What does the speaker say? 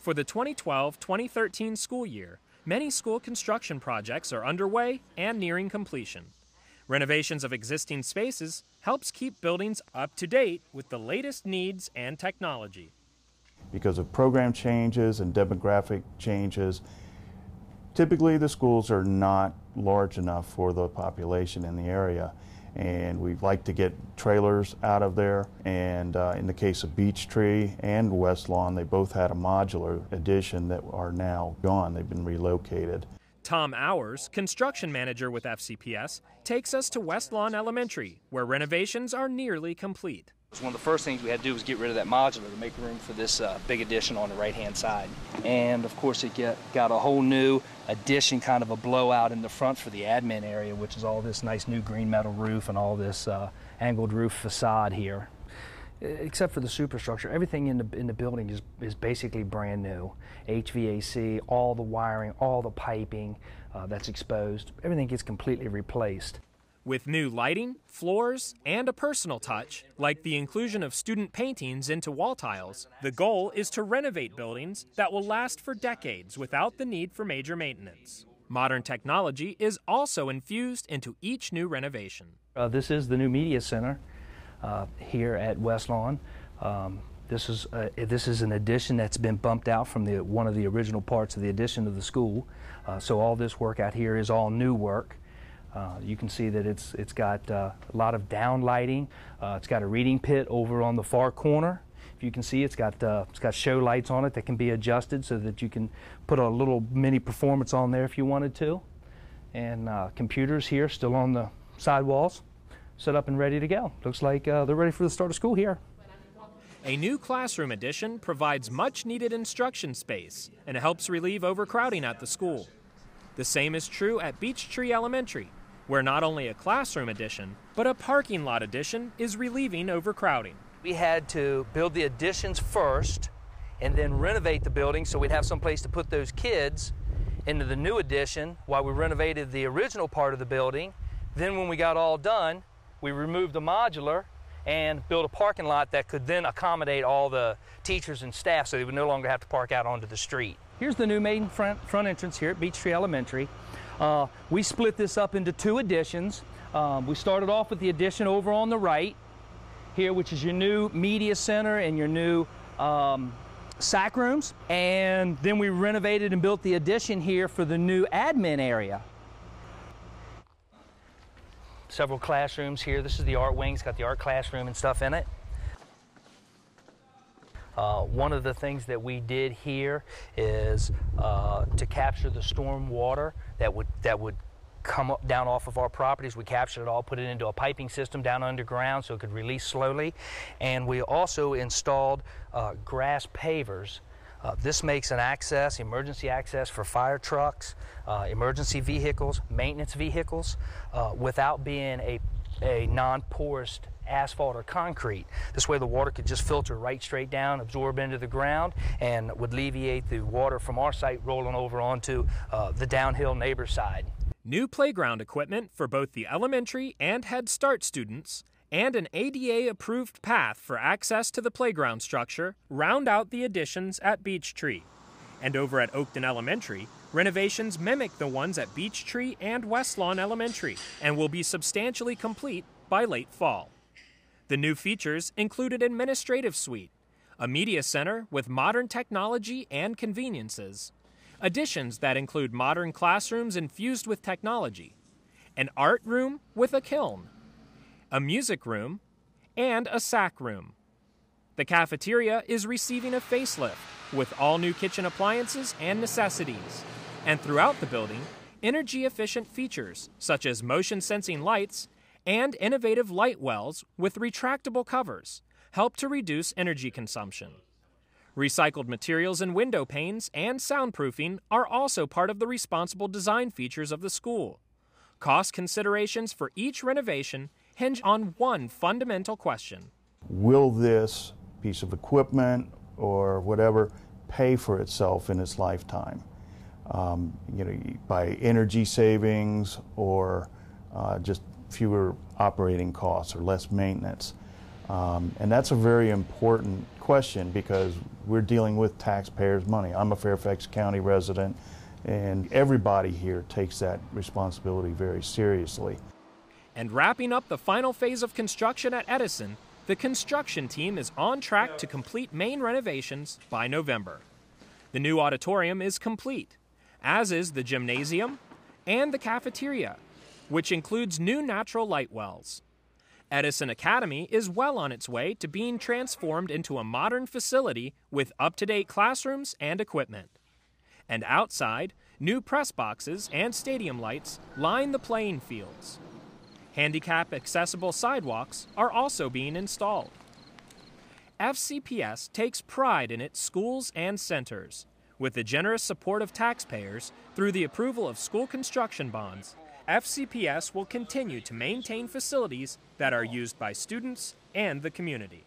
For the 2012-2013 school year, many school construction projects are underway and nearing completion. Renovations of existing spaces helps keep buildings up to date with the latest needs and technology. Because of program changes and demographic changes, typically the schools are not large enough for the population in the area, and we'd like to get trailers out of there. And in the case of Beech Tree and West Lawn, they both had a modular addition that are now gone. They've been relocated. Tom Hours, construction manager with FCPS, takes us to West Lawn Elementary, where renovations are nearly complete. One of the first things we had to do was get rid of that modular to make room for this big addition on the right-hand side. And of course it got a whole new addition, kind of a blowout in the front for the admin area, which is all this nice new green metal roof and all this angled roof facade here. Except for the superstructure, everything in the building is basically brand new. HVAC, all the wiring, all the piping that's exposed, everything gets completely replaced. With new lighting, floors, and a personal touch, like the inclusion of student paintings into wall tiles, the goal is to renovate buildings that will last for decades without the need for major maintenance. Modern technology is also infused into each new renovation. This is the new media center here at West Lawn. This is an addition that's been bumped out from one of the original parts of the addition of the school. So all this work out here is all new work. You can see that it's got a lot of down lighting. It's got a reading pit over on the far corner. If you can see, it's got show lights on it that can be adjusted so that you can put a little mini performance on there if you wanted to. And computers here still on the sidewalls, set up and ready to go. Looks like they're ready for the start of school here. A new classroom addition provides much-needed instruction space and helps relieve overcrowding at the school. The same is true at Beech Tree Elementary, where not only a classroom addition, but a parking lot addition is relieving overcrowding. We had to build the additions first and then renovate the building so we'd have some place to put those kids into the new addition while we renovated the original part of the building. Then when we got all done, we removed the modular and built a parking lot that could then accommodate all the teachers and staff so they would no longer have to park out onto the street. Here's the new main front entrance here at Beech Tree Elementary. We split this up into two additions. We started off with the addition over on the right here, which is your new media center and your new SAC rooms. And then we renovated and built the addition here for the new admin area. Several classrooms here. This is the art wing. It's got the art classroom and stuff in it. One of the things that we did here is to capture the storm water that would come up down off of our properties. We captured it all, put it into a piping system down underground so it could release slowly. And we also installed grass pavers. This makes an emergency access for fire trucks, emergency vehicles, maintenance vehicles, without being a non-porous asphalt or concrete. This way the water could just filter right straight down, absorb into the ground, and would alleviate the water from our site rolling over onto the downhill neighbor side. New playground equipment for both the elementary and Head Start students, and an ADA-approved path for access to the playground structure round out the additions at Beech Tree. And over at Oakton Elementary, renovations mimic the ones at Beech Tree and West Lawn Elementary and will be substantially complete by late fall. The new features include an administrative suite, a media center with modern technology and conveniences, additions that include modern classrooms infused with technology, an art room with a kiln, a music room, and a SAC room. The cafeteria is receiving a facelift with all new kitchen appliances and necessities. And throughout the building, energy-efficient features such as motion-sensing lights and innovative light wells with retractable covers help to reduce energy consumption. Recycled materials in window panes and soundproofing are also part of the responsible design features of the school. Cost considerations for each renovation hinge on one fundamental question. Will this piece of equipment or whatever pay for itself in its lifetime? By energy savings or just fewer operating costs or less maintenance. And that's a very important question because we're dealing with taxpayers' money. I'm a Fairfax County resident, and everybody here takes that responsibility very seriously. And wrapping up the final phase of construction at Edison, the construction team is on track to complete main renovations by November. The new auditorium is complete, as is the gymnasium and the cafeteria, which includes new natural light wells. Edison Academy is well on its way to being transformed into a modern facility with up-to-date classrooms and equipment. And outside, new press boxes and stadium lights line the playing fields. Handicap-accessible sidewalks are also being installed. FCPS takes pride in its schools and centers. With the generous support of taxpayers through the approval of school construction bonds, FCPS will continue to maintain facilities that are used by students and the community.